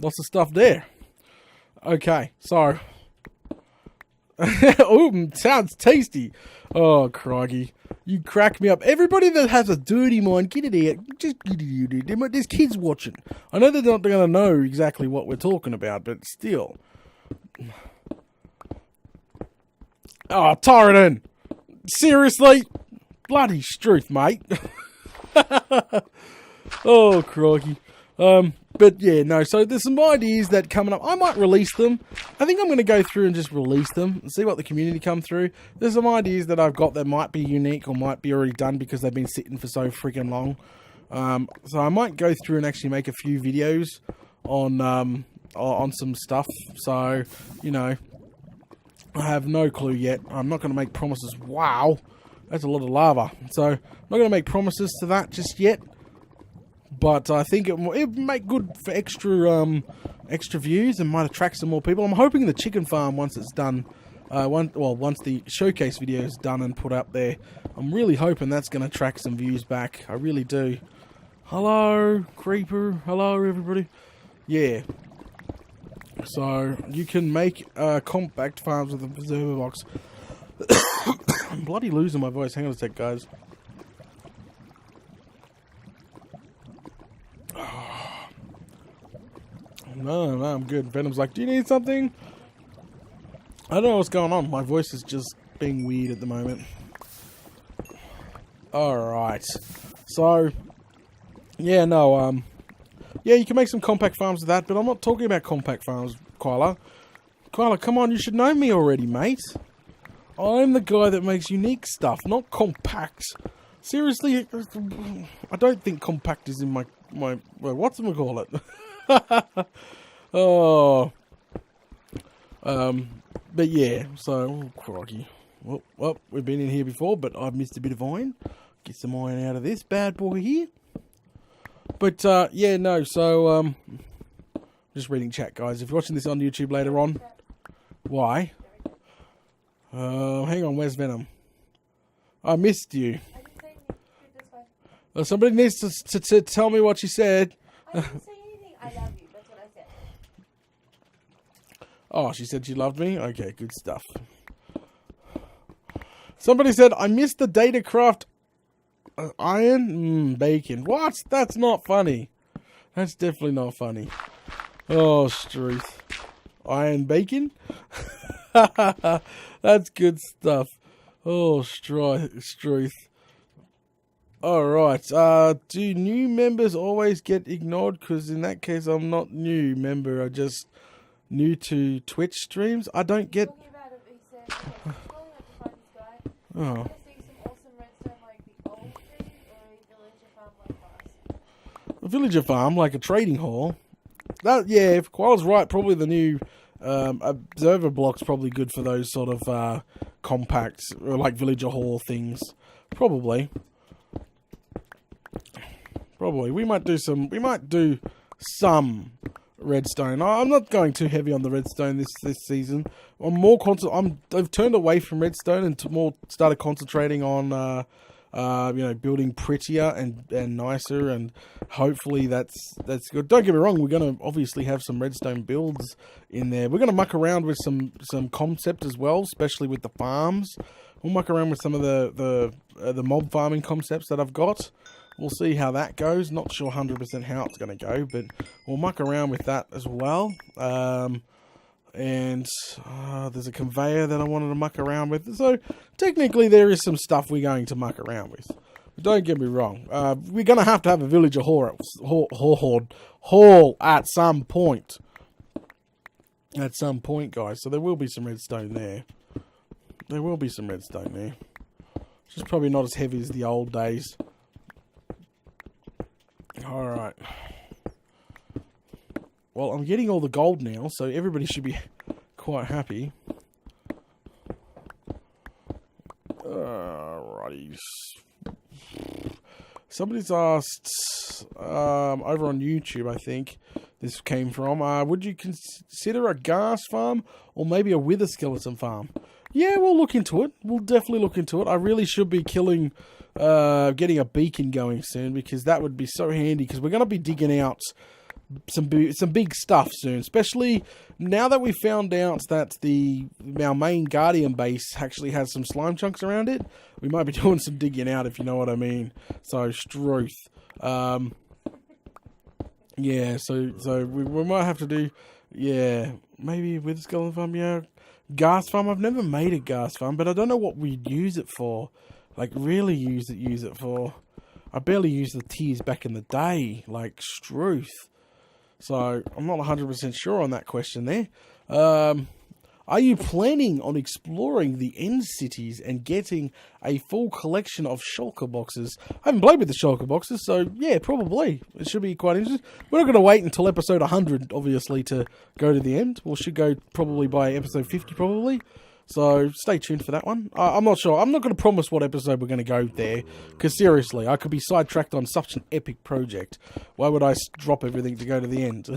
Speaker 1: lots of stuff there. Okay, so. Ooh, sounds tasty. Oh, crikey. You crack me up. Everybody that has a dirty mind, get it out. Just get it out. There's kids watching. I know they're not going to know exactly what we're talking about, but still. Oh, Torridon. Seriously? Bloody Struth, mate. Oh, crikey. But yeah, no, so there's some ideas that coming up. I might release them. I think I'm going to go through and just release them and see what the community come through. There's some ideas that I've got that might be unique or might be already done because they've been sitting for so freaking long. So I might go through and actually make a few videos on some stuff. So, you know, I have no clue yet. I'm not going to make promises. Wow, that's a lot of lava. So I'm not going to make promises to that just yet. But I think it would make good for extra views and might attract some more people. I'm hoping the chicken farm, once it's done, once the showcase video is done and put up there, I'm really hoping that's going to attract some views back. I really do. Hello, Creeper. Hello, everybody. Yeah. So you can make compact farms with a preserver box. I'm bloody losing my voice. Hang on a sec, guys. No, I'm good. Venom's like, do you need something? I don't know what's going on. My voice is just being weird at the moment. Alright. So, yeah, no, yeah, you can make some compact farms with that, but I'm not talking about compact farms, Kyla. Kyla, come on, you should know me already, mate. I'm the guy that makes unique stuff, not compact. Seriously, I don't think compact is in my well, whatchamacallit? Oh. But yeah, so, oh, crikey. Well, we've been in here before, but I've missed a bit of iron. Get some iron out of this bad boy here. But, yeah, no, so, just reading chat, guys. If you're watching this on YouTube later on, why? Hang on, where's Venom? I missed you. Somebody needs to tell me what you said.
Speaker 2: I didn't say anything. I love you. That's what I said.
Speaker 1: Oh, she said she loved me? Okay, good stuff. Somebody said, I missed the Datacraft iron? Bacon. What? That's not funny. That's definitely not funny. Oh, Struth. Iron bacon? That's good stuff. Oh, Struth. Alright, do new members always get ignored? Because in that case, I'm not new member. I'm just new to Twitch streams. I don't get... Oh. A villager farm, like a trading hall. That, yeah, if Quail's right, probably the new observer block's probably good for those sort of compact, or like villager hall things. Probably. We might do some redstone. I'm not going too heavy on the redstone this season. I've turned away from redstone and more started concentrating on you know, building prettier and nicer, and hopefully that's good. Don't get me wrong, we're gonna obviously have some redstone builds in there. We're gonna muck around with some concept as well, especially with the farms. We'll muck around with some of the mob farming concepts that I've got. We'll see how that goes. Not sure 100% how it's going to go, but we'll muck around with that as well. And there's a conveyor that I wanted to muck around with. So technically there is some stuff we're going to muck around with. But don't get me wrong. We're going to have a villager hall at some point. At some point, guys. So there will be some redstone there. There will be some redstone there. It's just probably not as heavy as the old days. Alright. Well, I'm getting all the gold now, so everybody should be quite happy. Alrighty. Somebody's asked, over on YouTube, I think this came from, would you consider a gas farm or maybe a wither skeleton farm? Yeah, we'll look into it. We'll definitely look into it. I really should be getting a beacon going soon, because that would be so handy, because we're going to be digging out some big stuff soon, especially now that we found out that our main Guardian base actually has some slime chunks around it. We might be doing some digging out, if you know what I mean. So, Struth. Yeah, so we might have to do, yeah, maybe with skeleton farm, yeah. Gas farm, I've never made a gas farm, but I don't know what we'd use it for. Like, really use it for. I barely used the tears back in the day, like Struth. So, I'm not 100% sure on that question there. Are you planning on exploring the end cities and getting a full collection of shulker boxes? I haven't played with the shulker boxes, so yeah, probably. It should be quite interesting. We're not going to wait until episode 100, obviously, to go to the end. We should go probably by episode 50, probably. So, stay tuned for that one. I'm not sure. I'm not going to promise what episode we're going to go there, because seriously, I could be sidetracked on such an epic project. Why would I drop everything to go to the end?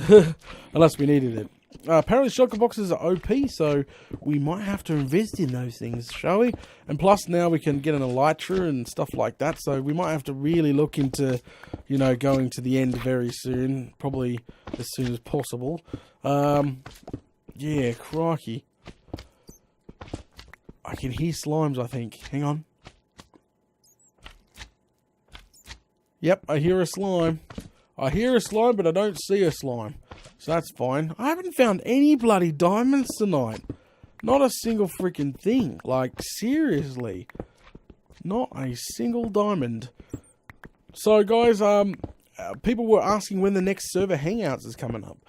Speaker 1: Unless we needed it. Apparently shulker boxes are OP, so we might have to invest in those things, shall we? And plus now we can get an elytra and stuff like that, so we might have to really look into, you know, going to the end very soon, probably as soon as possible. Yeah, crikey. I can hear slimes, I think. Hang on. Yep, I hear a slime. I hear a slime, but I don't see a slime. So that's fine. I haven't found any bloody diamonds tonight. Not a single freaking thing. Like, seriously. Not a single diamond. So, guys, people were asking when the next server hangouts is coming up.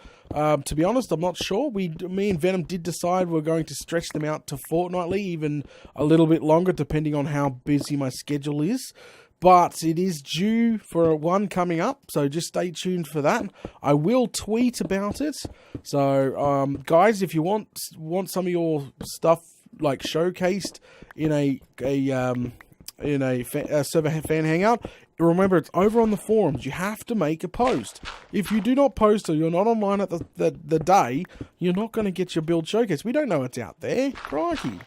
Speaker 1: To be honest, I'm not sure. Me and Venom did decide we're going to stretch them out to fortnightly, even a little bit longer, depending on how busy my schedule is. But it is due for one coming up, so just stay tuned for that. I will tweet about it. So, guys, if you want some of your stuff like showcased in a server fan hangout, remember, it's over on the forums. You have to make a post. If you do not post or you're not online at the day, you're not going to get your build showcase. We don't know it's out there. Crikey.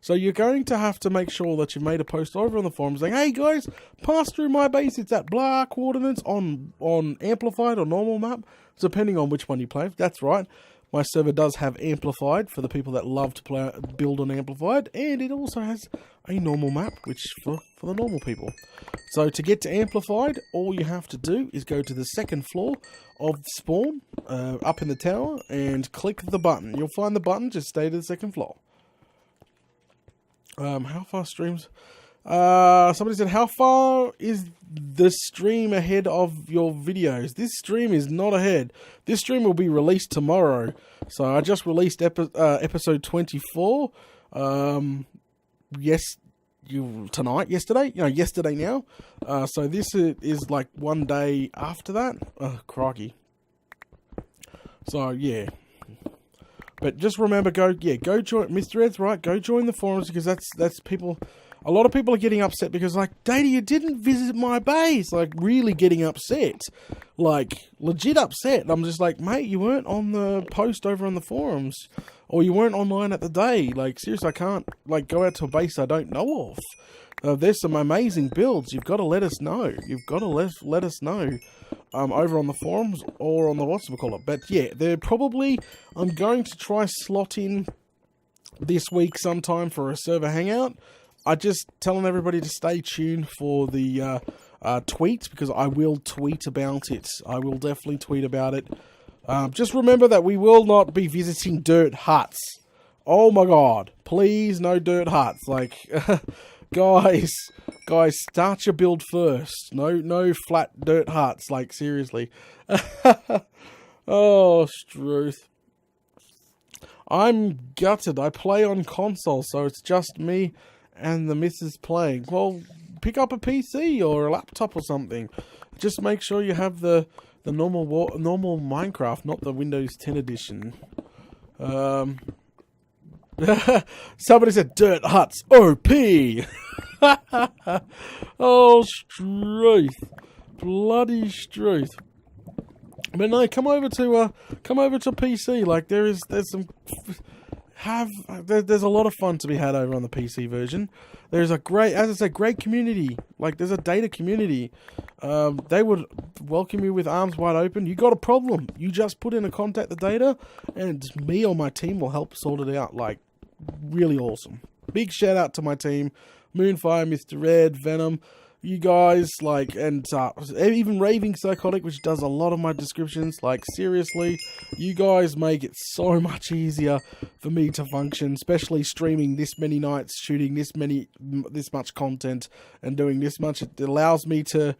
Speaker 1: So you're going to have to make sure that you've made a post over on the forums saying, hey guys, pass through my base. It's at blah coordinates on amplified or normal map, depending on which one you play. That's right. My server does have amplified for the people that love to build on amplified, and it also has a normal map, which for the normal people. So to get to amplified, all you have to do is go to the second floor of spawn, up in the tower, and click the button. You'll find the button, just stay to the second floor. How far streams? Somebody said, how far is the stream ahead of your videos? This stream is not ahead. This stream will be released tomorrow. So I just released episode 24. Yesterday now. So this is like one day after that. Oh, crikey. So yeah. But just remember, go join Mr. Ed's right. Go join the forums, because that's people. A lot of people are getting upset because, like, Tewtiy, you didn't visit my base. Like, really getting upset. Like, legit upset. And I'm just like, mate, you weren't on the post over on the forums. Or you weren't online at the day. Like, seriously, I can't, like, go out to a base I don't know of. There's some amazing builds. You've got to let us know. You've got to let us know. Over on the forums or on the whatchamacallit. But, yeah, they're probably... I'm going to try slot in this week sometime for a server hangout. I'm just telling everybody to stay tuned for the tweet, because I will tweet about it. I will definitely tweet about it. Just remember that we will not be visiting dirt huts. Oh my god. Please, no dirt huts. Like, guys, start your build first. No flat dirt huts. Like, seriously. Oh, Struth. I'm gutted. I play on console, so it's just me and the missus playing. Well, pick up a PC or a laptop or something. Just make sure you have the normal Minecraft, not the Windows 10 edition. Somebody said dirt huts OP. Oh, Struth, bloody Struth. But no, come over to PC. Like, there's a lot of fun to be had over on the PC version. There's a great community. Like, there's a data community. They would welcome you with arms wide open. You got a problem, you just put in a contact the data, and me or my team will help sort it out. Like, really awesome. Big shout out to my team, Moonfire, Mr. Red, Venom, you guys, like, and even Raving Psychotic, which does a lot of my descriptions. Like, seriously, you guys make it so much easier for me to function, especially streaming this many nights, shooting this much content, and doing this much. It allows me to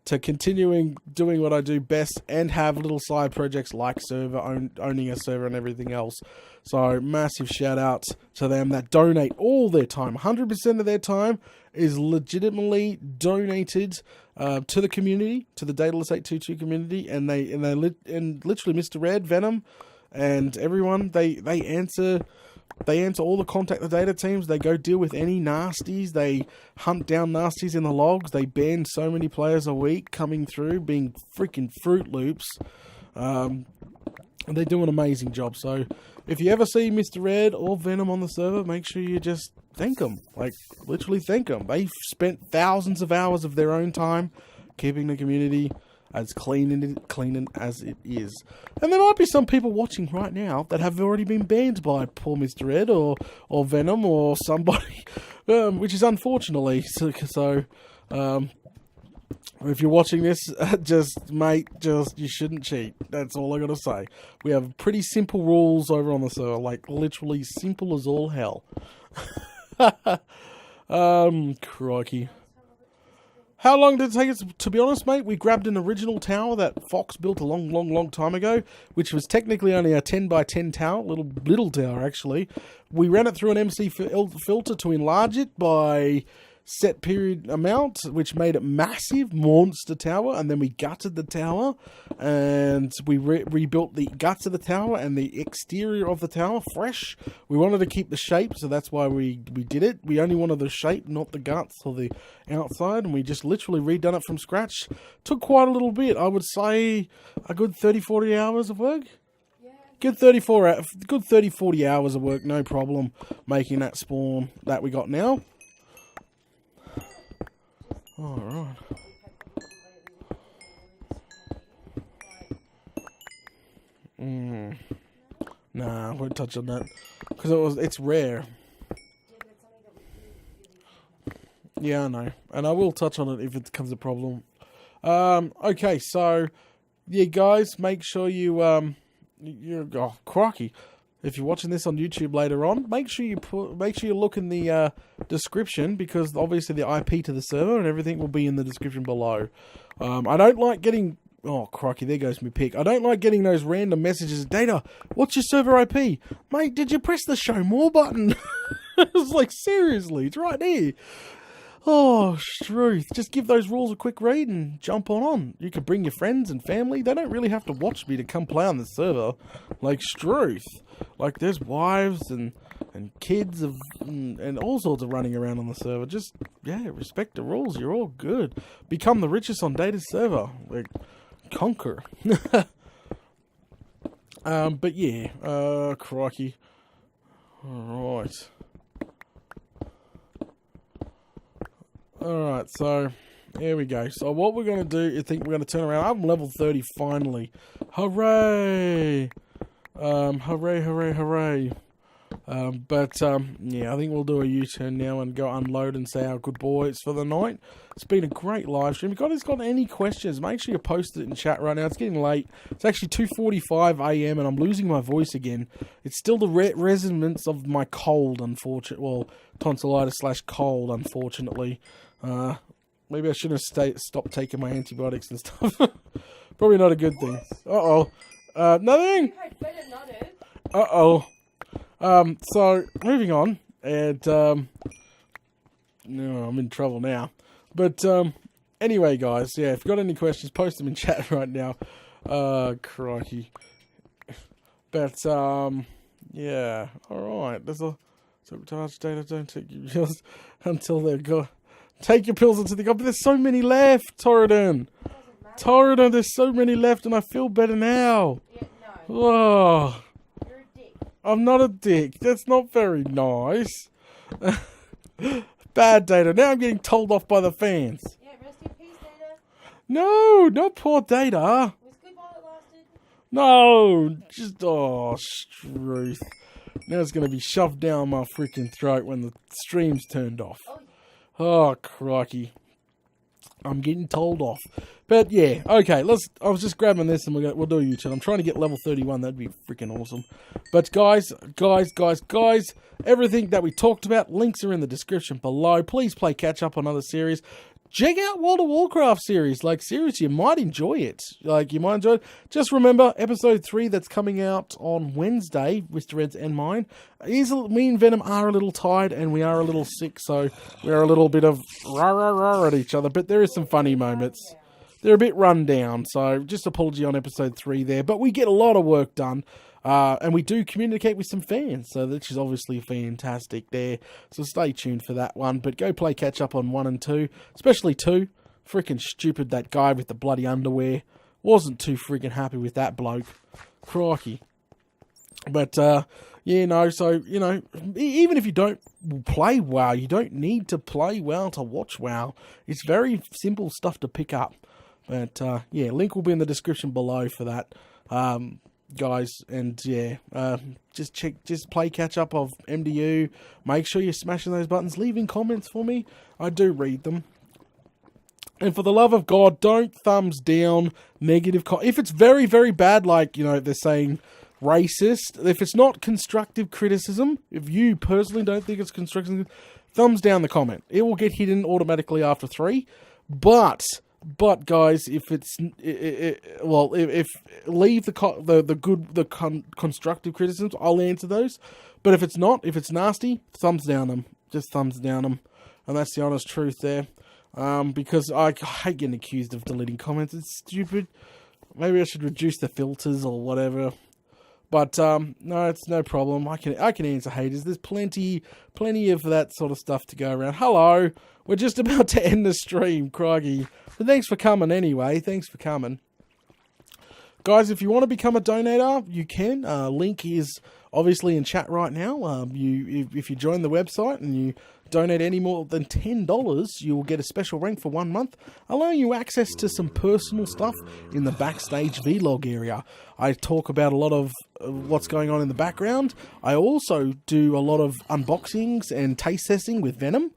Speaker 1: continuing doing what I do best, and have little side projects like owning a server and everything else. So massive shout out to them that donate all their time. 100% of their time is legitimately donated to the community, to the Daedalus 822 community, and literally Mr. Red, Venom, and everyone, they answer all the contact the data teams. They go deal with any nasties. They hunt down nasties in the logs. They ban so many players a week coming through, being freaking Fruit Loops. And they do an amazing job. So if you ever see Mr. Red or Venom on the server, make sure you just thank them. Like, literally thank them. They've spent thousands of hours of their own time keeping the community as clean as it is. And there might be some people watching right now that have already been banned by poor Mr. Ed or Venom or somebody, which is unfortunately. So If you're watching this, mate, you shouldn't cheat. That's all I gotta say. We have pretty simple rules over on the server, like literally simple as all hell. Crikey. How long did it take us? To be honest, mate, we grabbed an original tower that Fox built a long time ago, which was technically only a 10 by 10 tower, little tower actually. We ran it through an MC filter to enlarge it by set period amount, which made it massive monster tower, and then we gutted the tower and we rebuilt the guts of the tower and the exterior of the tower fresh. We wanted to keep the shape, so that's why we did it. We only wanted the shape, not the guts or the outside, and we just literally redone it from scratch. Took quite a little bit. I would say a good 30-40 hours of work. Good 30-40 hours of work, no problem, making that spawn that we got now. Alright. Nah, I won't touch on that. Because it's rare. Yeah, I know. And I will touch on it if it becomes a problem. Okay, so yeah, guys, make sure you oh, crikey. If you're watching this on YouTube later on, make sure you look in the description, because obviously the IP to the server and everything will be in the description below. I don't like getting... Oh, crikey, there goes my pick. I don't like getting those random messages. Data, what's your server IP? Mate, did you press the show more button? It's like, seriously, it's right here. Oh, Struth. Just give those rules a quick read and jump on. You can bring your friends and family. They don't really have to watch me to come play on the server. Like, Struth. Like, there's wives and kids and all sorts of running around on the server. Just, yeah, respect the rules. You're all good. Become the richest on Data's server. Like, conquer. But yeah, crikey. Alright. Alright, so here we go. So what we're going to do, I think we're going to turn around. I'm level 30 finally. Hooray! Hooray. Yeah, I think we'll do a U-turn now and go unload and say our goodbyes for the night. It's been a great live stream. If you guys got any questions, make sure you post it in chat right now. It's getting late. It's actually 2:45 AM and I'm losing my voice again. It's still the resonance of my cold, unfortunately. Well, tonsillitis / cold, unfortunately. Maybe I shouldn't have stopped taking my antibiotics and stuff. Probably not a good thing. Uh-oh. Nothing? Uh-oh. So, moving on, and, no, I'm in trouble now, but, anyway, guys, yeah, if you've got any questions, post them in chat right now. Crikey. But, yeah, alright, there's a, sabotage data, don't take your pills until they're gone. Take your pills until they're gone, but there's so many left, Torridon. Torridon, there's so many left, and I feel better now.
Speaker 2: Yeah, no.
Speaker 1: Oh.
Speaker 2: You're a dick.
Speaker 1: I'm not a dick. That's not very nice. Bad Data. Now I'm getting told off by the fans.
Speaker 2: Yeah, rest in peace, Data.
Speaker 1: No, not poor Data.
Speaker 2: It was good while it lasted.
Speaker 1: No, just, oh, Struth. Now it's going to be shoved down my freaking throat when the stream's turned off. Oh, crikey. I'm getting told off. But yeah, okay, I was just grabbing this and we'll do a U-turn. I'm trying to get level 31, that'd be freaking awesome. But guys, everything that we talked about, links are in the description below. Please play catch up on other series. Check out World of Warcraft series. Like, seriously, you might enjoy it. Like, you might enjoy it. Just remember, episode 3 that's coming out on Wednesday, Mr. Red's and mine, me and Venom are a little tired and we are a little sick, so we're a little bit of rah at each other. But there is some funny moments. They're a bit run down, so just apology on episode 3 there. But we get a lot of work done. And we do communicate with some fans, so which is obviously fantastic there. So stay tuned for that one. But go play catch up on 1 and 2, especially 2. Freaking stupid, that guy with the bloody underwear. Wasn't too freaking happy with that bloke. Crikey. But, yeah, no, so, you know, even if you don't play WoW, you don't need to play WoW to watch WoW. It's very simple stuff to pick up. But, yeah, link will be in the description below for that. Guys, and yeah, just play catch up of MDU. Make sure you're smashing those buttons, leaving comments for me. I do read them. And for the love of God, don't thumbs down negative. If it's very, very bad, like, you know, they're saying racist, if it's not constructive criticism, if you personally don't think it's constructive, thumbs down the comment. It will get hidden automatically after 3. But guys, if it's if leave the constructive criticisms, I'll answer those. But if it's not, if it's nasty, thumbs down them. Just thumbs down them, and that's the honest truth there. Because I hate getting accused of deleting comments. It's stupid. Maybe I should reduce the filters or whatever. But no, it's no problem. I can answer haters. There's plenty of that sort of stuff to go around. Hello, we're just about to end the stream, crikey. But thanks for coming anyway. Thanks for coming, guys. If you want to become a donator, you can. Link is obviously in chat right now. If you join the website and you donate any more than $10, you will get a special rank for 1 month, allowing you access to some personal stuff in the backstage vlog area. I talk about a lot of what's going on in the background. I also do a lot of unboxings and taste testing with Venom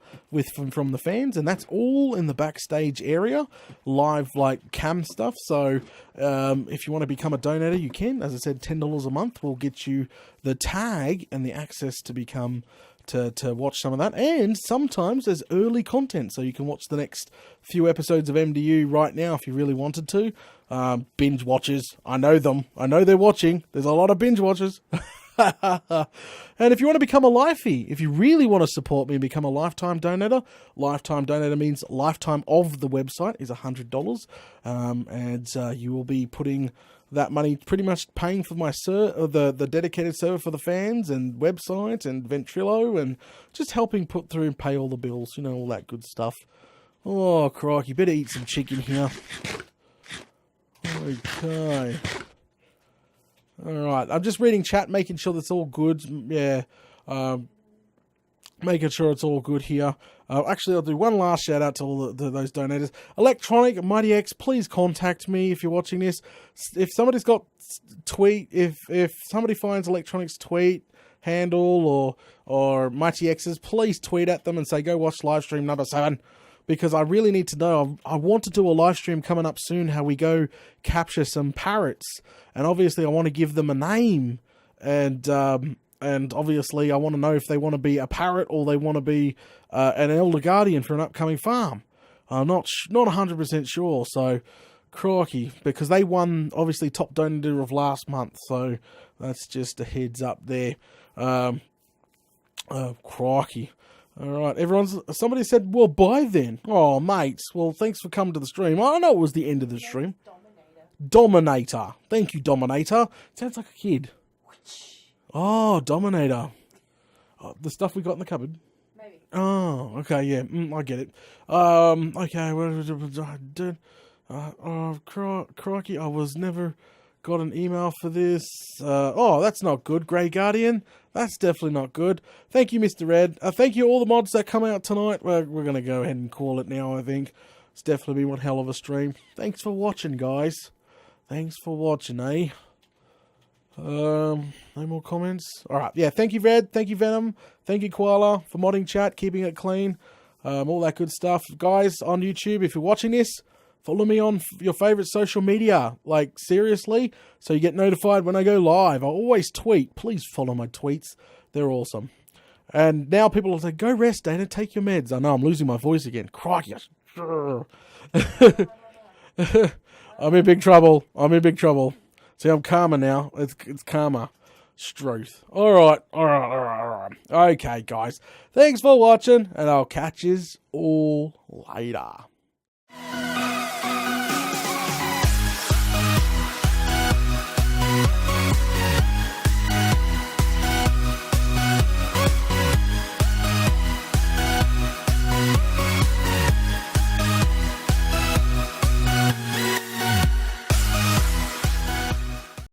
Speaker 1: from the fans, and that's all in the backstage area, live like cam stuff. So if you want to become a donator, you can. As I said, $10 a month will get you the tag and the access to become to watch some of that, and sometimes there's early content, so you can watch the next few episodes of MDU right now if you really wanted to. Binge watchers, I know them. I know they're watching. There's a lot of binge watchers. And if you want to become a lifey, if you really want to support me and become a lifetime donator means lifetime of the website is $100, and you will be putting that money pretty much paying for my the dedicated server for the fans and website and Ventrilo, and just helping put through and pay all the bills, you know, all that good stuff. Oh, crikey, better eat some chicken here. Okay. Alright, I'm just reading chat, making sure that's all good. Yeah, making sure it's all good here. Actually, I'll do one last shout out to all those donators. Electronic, Mighty X, please contact me if you're watching this. If somebody's got tweet, if somebody finds Electronic's tweet handle or Mighty X's, please tweet at them and say, go watch live stream number 7. Because I really need to know. I want to do a live stream coming up soon, how we go capture some parrots. And obviously I want to give them a name. And obviously I want to know if they want to be a parrot or they want to be an elder guardian for an upcoming farm. I'm not 100% sure. So, crikey. Because they won, obviously, top donator of last month. So, that's just a heads up there. Crikey. Alright, somebody said, well, bye then. Oh, mates. Well, thanks for coming to the stream. I know it was the end of the stream. Dominator. Thank you, Dominator. Sounds like a kid. Oh, Dominator. Oh, the stuff we got in the cupboard?
Speaker 2: Maybe.
Speaker 1: Oh, okay, yeah. I get it. Okay, crikey, I was never got an email for this. Oh, that's not good, Grey Guardian. That's definitely not good. Thank you, Mr. Red. Thank you all the mods that come out tonight. We're going to go ahead and call it now, I think. It's definitely been one hell of a stream. Thanks for watching, guys. Thanks for watching, eh? No more comments? Alright, yeah, thank you, Red. Thank you, Venom. Thank you, Koala, for modding chat, keeping it clean. All that good stuff. Guys, on YouTube, if you're watching this, follow me on your favorite social media, like seriously, so you get notified when I go live. I always tweet. Please follow my tweets. They're awesome. And now people will say, go rest, Dana, take your meds. I know, I'm losing my voice again. Crikey. I'm in big trouble. See, I'm calmer now. It's calmer. Struth. Alright. Okay, guys. Thanks for watching, and I'll catch yous all later.